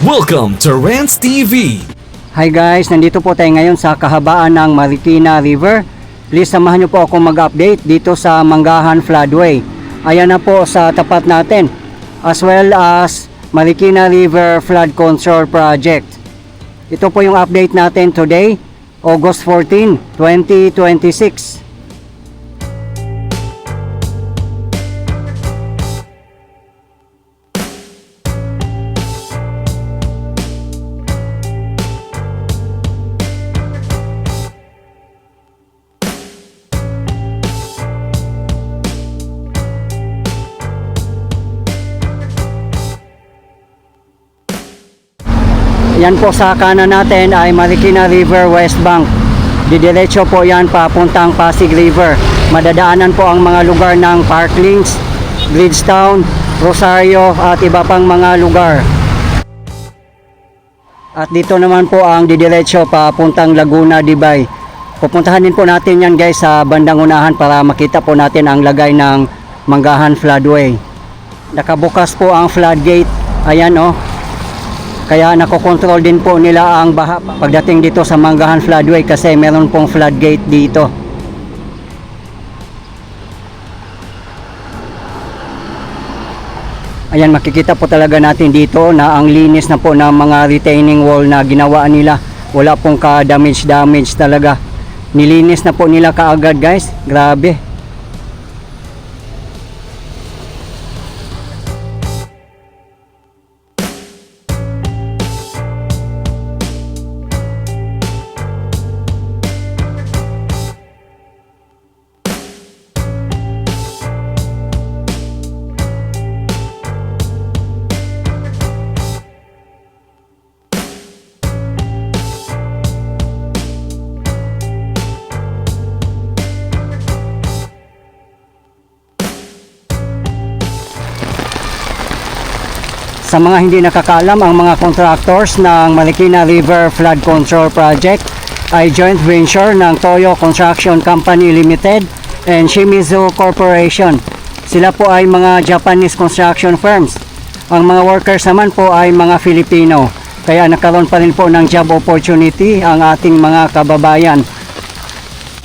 Welcome to Rants TV. Hi guys, nandito po tayo ngayon sa kahabaan ng Marikina River. Please samahan niyo po ako mag-update dito sa Manggahan Floodway. Ayan na po sa tapat natin, as well as Marikina River Flood Control Project. Ito po yung update natin today, August 14, 2026. Yan po sa kanan natin ay Marikina River West Bank. Didiretso po yan papuntang Pasig River. Madadaanan po ang mga lugar ng Parklinks, Bridgetown, Rosario at iba pang mga lugar. At dito naman po ang didiretso papuntang Laguna, Dibay. Pupuntahan din po natin yan guys sa bandang unahan para makita po natin ang lagay ng Manggahan Floodway. Nakabukas po ang floodgate. Ayan oh. Kaya nakokontrol din po nila ang baha pagdating dito sa Manggahan Floodway kasi meron pong floodgate dito. Ayan, makikita po talaga natin dito na ang linis na po ng mga retaining wall na ginawa nila. Wala pong ka-damage talaga. Nilinis na po nila kaagad guys. Grabe. Sa mga hindi nakakaalam, ang mga contractors ng Marikina River Flood Control Project ay joint venture ng Toyo Construction Company Limited and Shimizu Corporation. Sila po ay mga Japanese construction firms. Ang mga workers naman po ay mga Filipino. Kaya nagkaroon pa rin po ng job opportunity ang ating mga kababayan.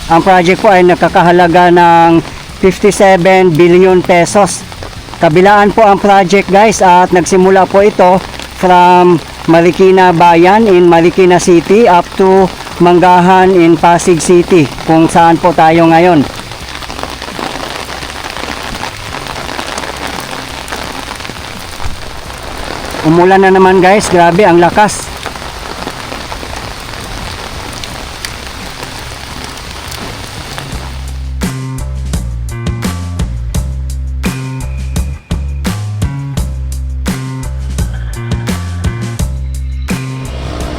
Ang project po ay nakakahalaga ng 57 billion pesos. Kabilaan po ang project guys at nagsimula po ito from Marikina Bayan in Marikina City up to Manggahan in Pasig City kung saan po tayo ngayon. Umulan na naman guys, grabe ang lakas.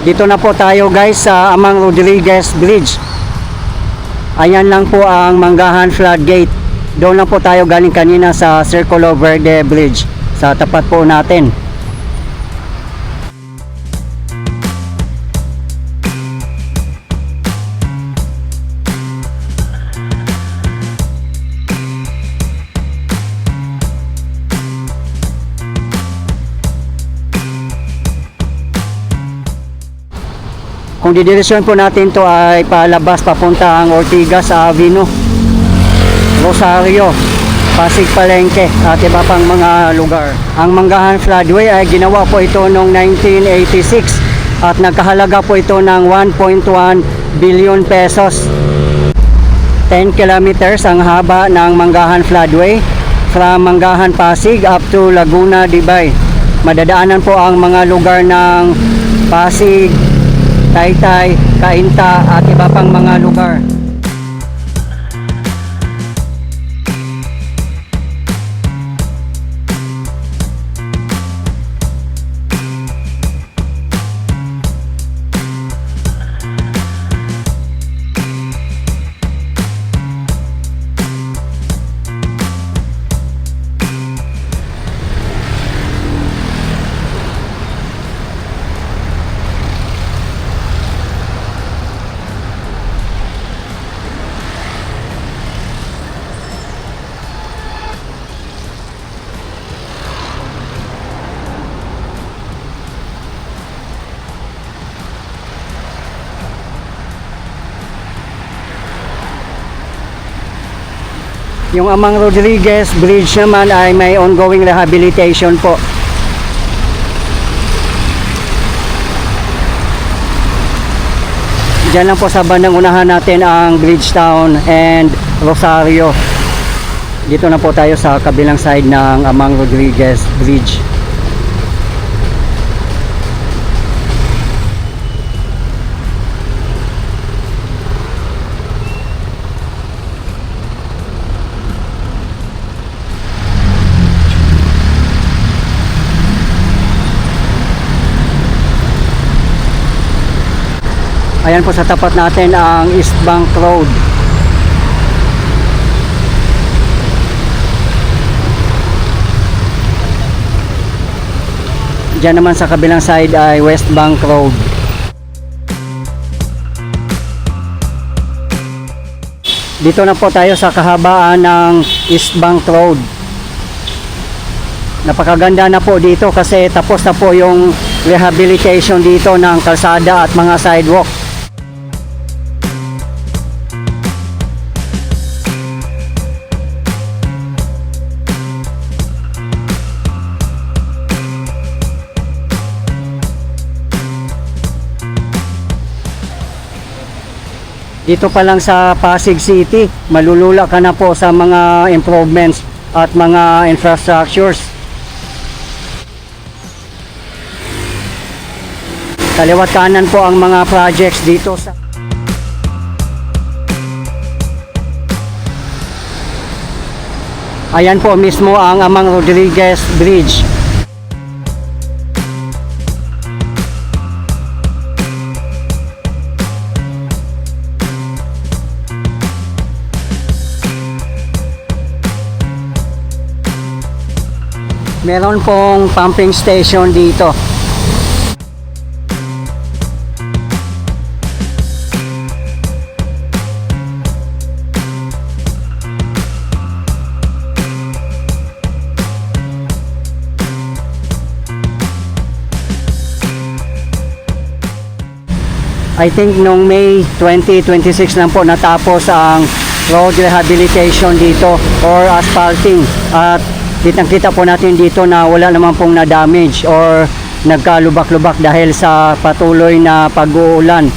Dito na po tayo guys sa Amang Rodriguez Bridge. Ayan lang po ang Manggahan Floodgate. Doon lang po tayo galing kanina sa Circulo Verde Bridge. Sa tapat po natin. Kung didiresyon po natin to ay palabas papunta ang Ortigas Avenue, Rosario, Pasig Palengke at iba pang mga lugar. Ang Manggahan Floodway ay ginawa po ito noong 1986 at nagkahalaga po ito ng 1.1 billion pesos. 10 kilometers ang haba ng Manggahan Floodway from Manggahan Pasig up to Laguna, Dibay. Madadaanan po ang mga lugar ng Pasig, Taytay, Cainta at iba pang mga lugar. Yung Amang Rodriguez Bridge naman ay may ongoing rehabilitation po. Diyan lang po sa bandang unahan natin ang Bridgetown and Rosario. Dito na po tayo sa kabilang side ng Amang Rodriguez Bridge. Ayan po sa tapat natin ang East Bank Road. Diyan naman sa kabilang side ay West Bank Road. Dito na po tayo sa kahabaan ng East Bank Road. Napakaganda na po dito kasi tapos na po yung rehabilitation dito ng kalsada at mga sidewalk. Dito pa lang sa Pasig City, malulula ka na po sa mga improvements at mga infrastructures. Kaliwat kanan po ang mga projects dito sa Ayan po mismo ang Amang Rodriguez Bridge. Meron pong pumping station dito. I think noong May 2026 lang po natapos ang road rehabilitation dito or asphalting, at kitang-kita po natin dito na wala naman pong na-damage or nagkalubak-lubak dahil sa patuloy na pag-uulan.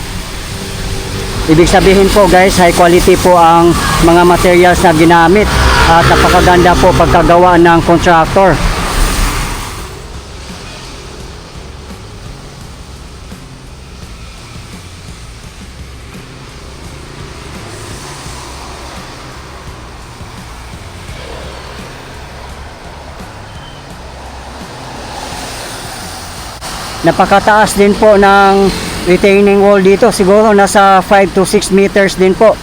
Ibig sabihin po guys, high quality po ang mga materials na ginamit at napakaganda po pagkagawa ng contractor. Napakataas din po ng retaining wall dito. Siguro nasa 5 to 6 meters din po.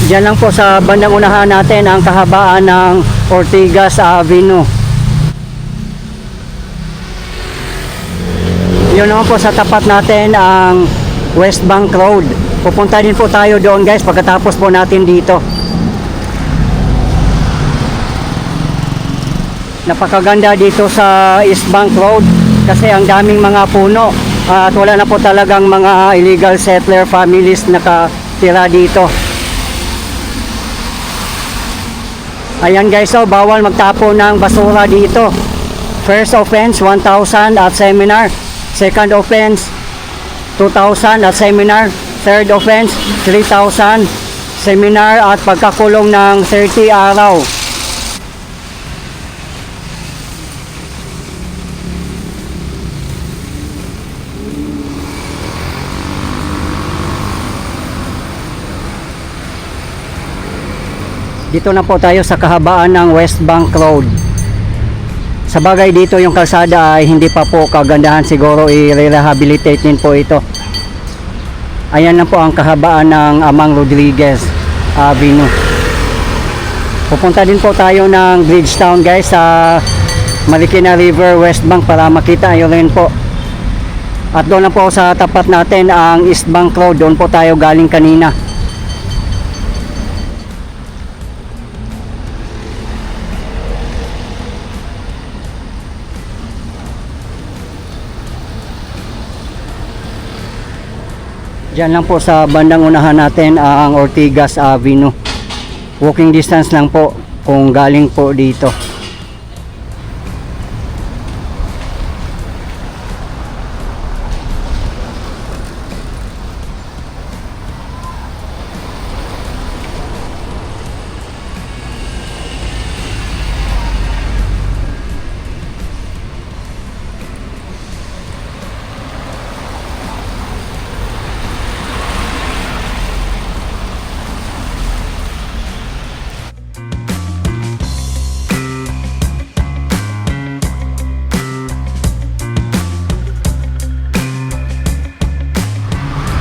Diyan lang po sa bandang unahan natin ang kahabaan ng Ortigas Avenue. Yun naman po sa tapat natin ang West Bank Road. Pupunta din po tayo doon guys pagkatapos po natin dito. Napakaganda dito sa East Bank Road kasi ang daming mga puno at wala na po talagang mga illegal settler families nakatira dito. Ayan guys, so bawal magtapo ng basura dito. First offense 1,000 at seminar. Second offense 2,000 at seminar. Third offense 3,000 seminar at pagkakulong ng 30 araw. Dito na po tayo sa kahabaan ng West Bank Road. Sa bagay dito yung kalsada ay hindi pa po kagandahan, siguro i-rehabilitate din po ito. Ayan na po ang kahabaan ng Amang Rodriguez Avenue. Pupunta din po tayo ng Bridgetown guys sa Marikina River West Bank para makita ayo rin po. At doon na po sa tapat natin ang East Bank Road, doon po tayo galing kanina. Diyan lang po sa bandang unahan natin ang Ortigas Avenue. Walking distance lang po kung galing po dito.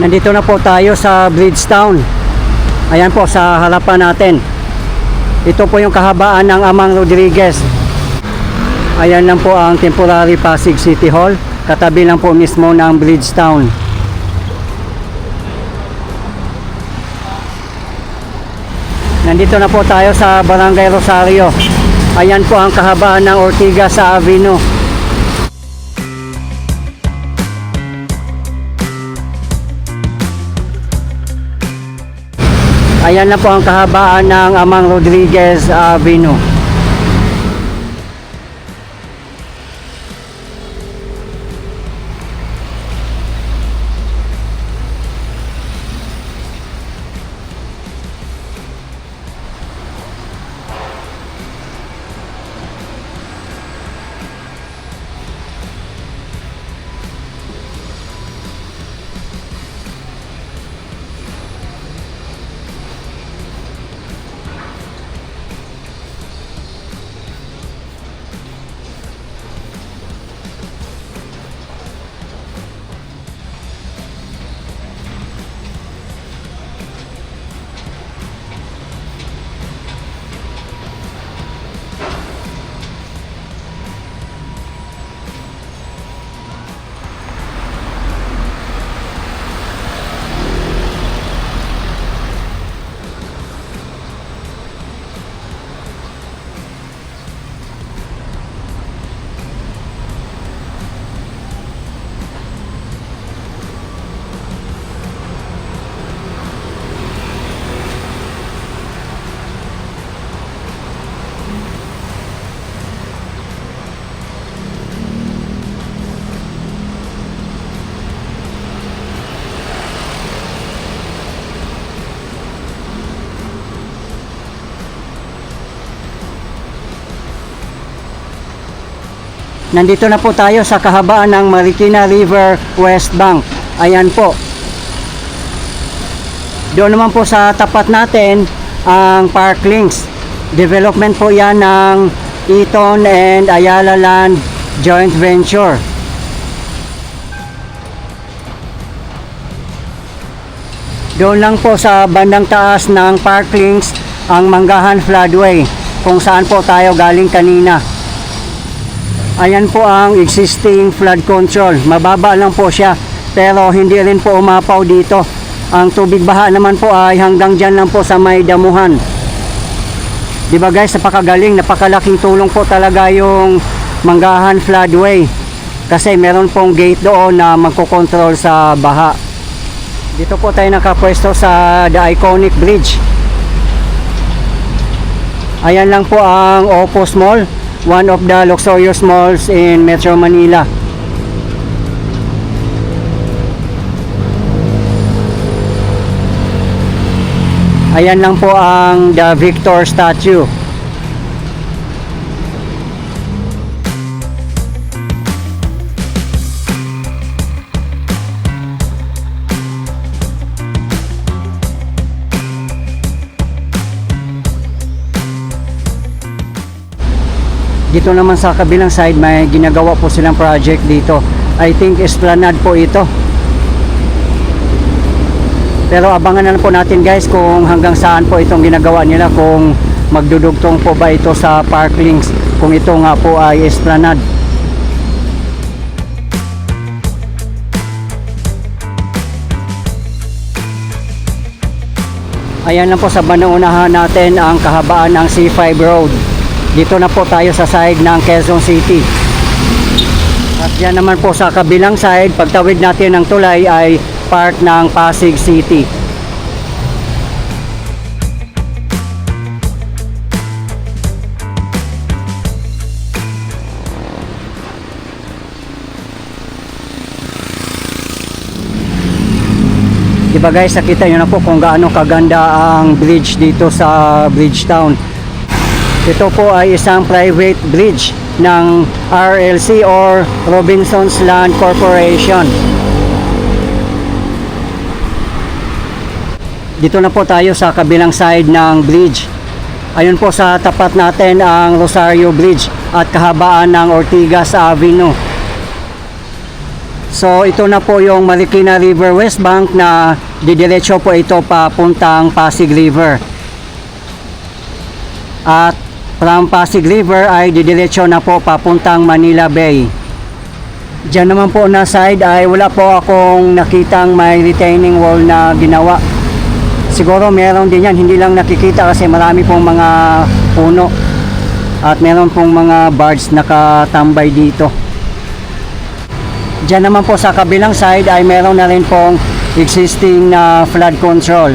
Nandito na po tayo sa Bridgetown. Ayan po sa harapan natin. Ito po yung kahabaan ng Amang Rodriguez. Ayan lang po ang temporary Pasig City Hall. Katabi lang po mismo ng Bridgetown. Nandito na po tayo sa Barangay Rosario. Ayan po ang kahabaan ng Ortigas Avenue. Ayan na po ang kahabaan ng Amang Rodriguez Avenue. Nandito na po tayo sa kahabaan ng Marikina River West Bank. Ayan po. Doon naman po sa tapat natin ang Parklinks. Development po yan ng Eton and Ayala Land Joint Venture. Doon lang po sa bandang taas ng Parklinks ang Manggahan Floodway kung saan po tayo galing kanina. Ayan po ang existing flood control. Mababa lang po siya pero hindi rin po umapaw dito. Ang tubig baha naman po ay hanggang dyan lang po sa may damuhan. Diba guys, napakagaling, napakalaking tulong po talaga yung Manggahan Floodway. Kasi meron pong gate doon na magkocontrol sa baha. Dito po tayo nakapwesto sa The Iconic Bridge. Ayan lang po ang Opus Mall. One of the luxurious malls in Metro Manila. Ayan lang po ang The Victor statue. Dito naman sa kabilang side may ginagawa po silang project dito. I think Esplanade po ito. Pero abangan na lang po natin guys kung hanggang saan po itong ginagawa nila, kung magdudugtong po ba ito sa Parklinks, kung ito nga po ay Esplanade. Ayan lang po sa bandang unahan natin ang kahabaan ng C5 Road. Dito na po tayo sa side ng Quezon City. At yan naman po sa kabilang side, pagtawid natin ng tulay ay Park ng Pasig City. Diba guys, nakita nyo na po kung gaano kaganda ang bridge dito sa Bridgetown. Ito po ay isang private bridge ng RLC or Robinsons Land Corporation. Dito na po tayo sa kabilang side ng bridge. Ayun po sa tapat natin ang Rosario Bridge at kahabaan ng Ortigas Avenue. So ito na po yung Marikina River West Bank na didiretso po ito papuntang Pasig River. At from Pasig River ay didiretso na po papuntang Manila Bay. Diyan naman po na side ay wala po akong nakitang may retaining wall na ginawa. Siguro meron din yan, hindi lang nakikita kasi marami pong mga puno. At meron pong mga birds nakatambay dito. Diyan naman po sa kabilang side ay meron na rin pong existing na flood control.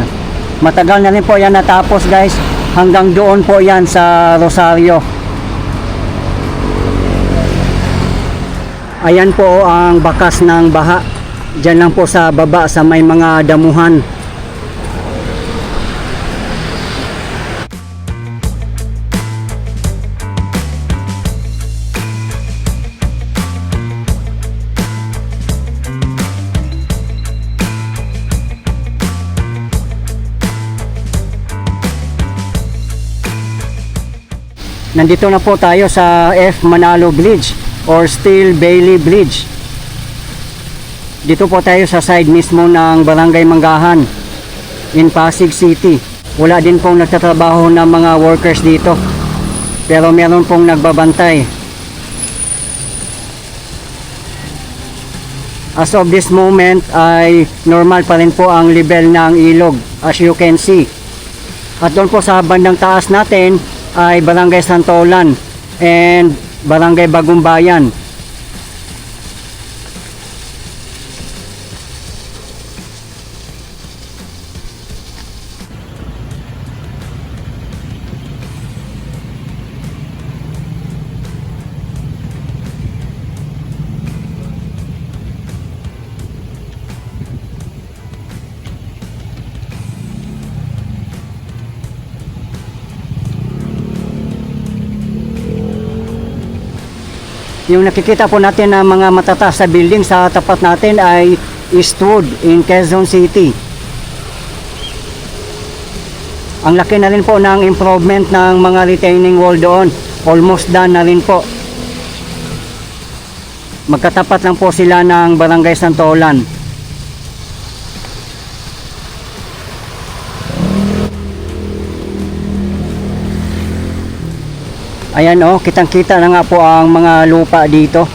Matagal na rin po yan natapos guys. Hanggang doon po yan sa Rosario. Ayan po ang bakas ng baha. Diyan lang po sa baba sa may mga damuhan. Nandito na po tayo sa F. Manalo Bridge or Steel Bailey Bridge. Dito po tayo sa side mismo ng Barangay Manggahan in Pasig City. Wala din pong nagtatrabaho ng mga workers dito. Pero meron pong nagbabantay. As of this moment ay normal pa rin po ang level ng ilog as you can see. At doon po sa bandang taas natin ay Barangay Santolan and Barangay Bagong Bayan. Yung nakikita po natin na mga matataas na building sa tapat natin ay Eastwood in Quezon City. Ang laki na rin po ng improvement ng mga retaining wall doon. Almost done na rin po. Magkatapat lang po sila ng Barangay Santolan. Ayan kitang-kita na nga po ang mga lupa dito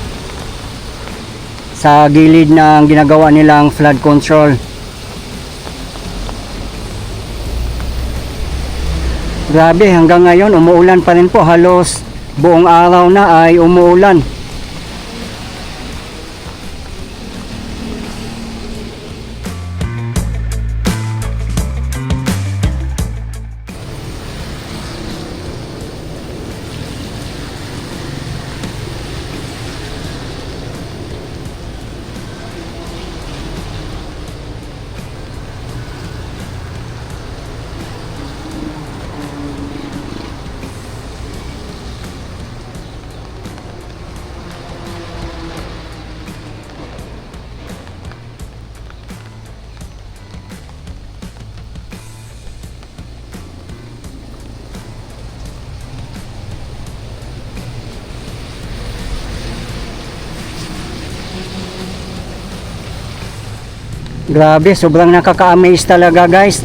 sa gilid ng ginagawa nilang flood control. Grabe, hanggang ngayon umuulan pa rin po, halos buong araw na ay umuulan. Grabe, sobrang nakaka-amaze talaga guys.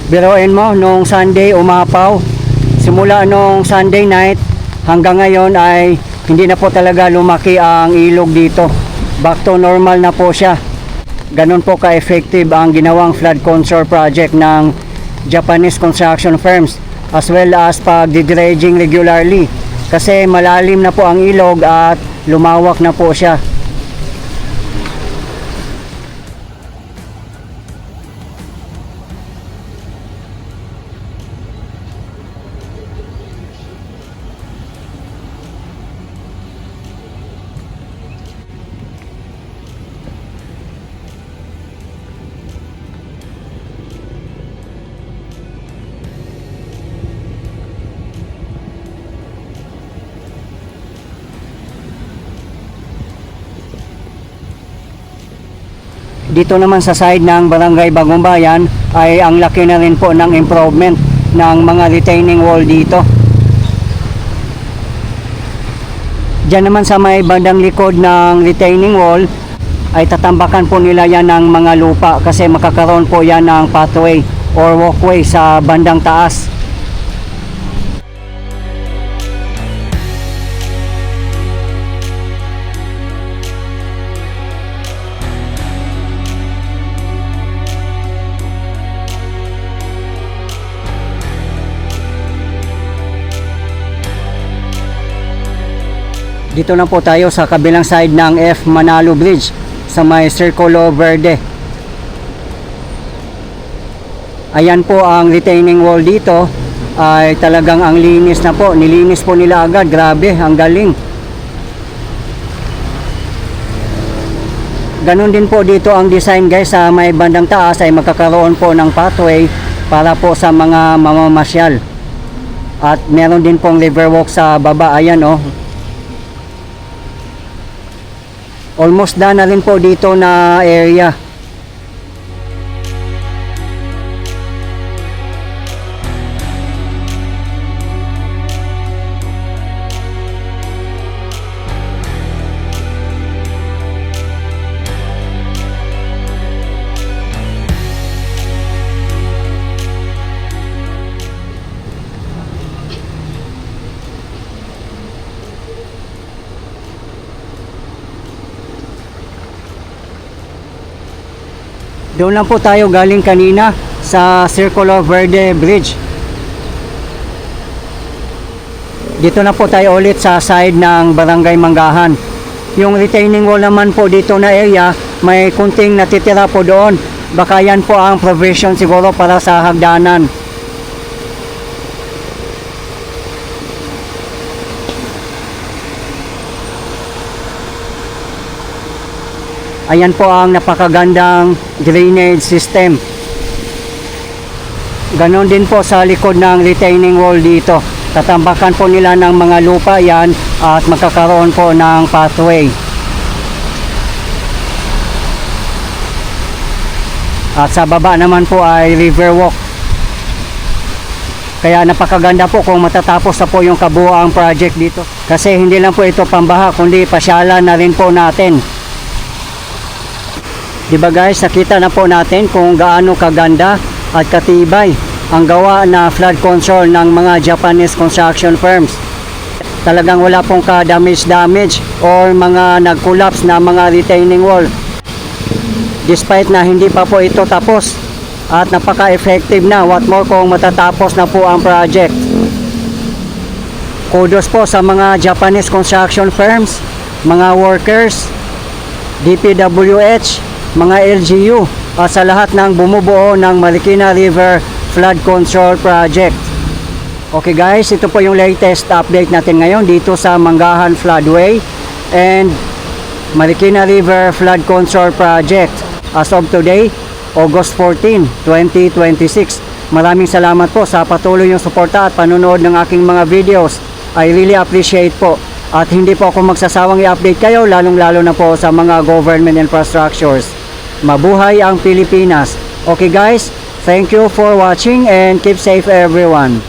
Biruin mo, nung Sunday umapaw. Simula nung Sunday night hanggang ngayon ay hindi na po talaga lumaki ang ilog dito. Back to normal na po siya. Ganon po ka-effective ang ginawang flood control project ng Japanese construction firms, as well as pag-dredging regularly. Kasi malalim na po ang ilog at lumawak na po siya. Dito naman sa side ng Barangay Bagong Bayan ay ang laki na rin po ng improvement ng mga retaining wall dito. Diyan naman sa may bandang likod ng retaining wall ay tatambakan po nila yan ng mga lupa kasi makakaroon po yan ng pathway or walkway sa bandang taas. Dito na po tayo sa kabilang side ng F. Manalo Bridge sa may Circulo Verde. Ayan po ang retaining wall dito ay talagang ang linis na po. Nilinis po nila agad. Grabe, ang galing. Ganon din po dito ang design guys, sa may bandang taas ay magkakaroon po ng pathway para po sa mga mamamasyal. At meron din pong riverwalk sa baba. Ayan oh. Almost done na rin po dito na area. Doon lang po tayo galing kanina sa Circulo Verde Bridge. Dito na po tayo ulit sa side ng Barangay Manggahan. Yung retaining wall naman po dito na area, may kunting natitira po doon. Baka yan po ang provision siguro para sa hagdanan. Ayan po ang napakagandang drainage system. Ganon din po sa likod ng retaining wall dito. Tatambakan po nila ng mga lupa yan at magkakaroon po ng pathway. At sa baba naman po ay riverwalk. Kaya napakaganda po kung matatapos na po yung kabuuang project dito. Kasi hindi lang po ito pambaha kundi pasyalan na rin po natin. Diba guys, nakita na po natin kung gaano kaganda at katibay ang gawa na flood control ng mga Japanese construction firms. Talagang wala pong ka-damage or mga nag-collapse na mga retaining wall. Despite na hindi pa po ito tapos at napaka-effective na, what more kung matatapos na po ang project. Kudos po sa mga Japanese construction firms, mga workers, DPWH, mga LGU at sa lahat ng bumubuo ng Marikina River Flood Control Project. Okay guys, ito po yung latest update natin ngayon dito sa Manggahan Floodway and Marikina River Flood Control Project as of today, August 14, 2026. Maraming salamat po sa patuloy yung suporta at panunood ng aking mga videos. I really appreciate po. At hindi po ako magsasawang i-update kayo, lalong-lalo na po sa mga government infrastructures. Mabuhay ang Pilipinas. Okay guys, thank you for watching and keep safe everyone.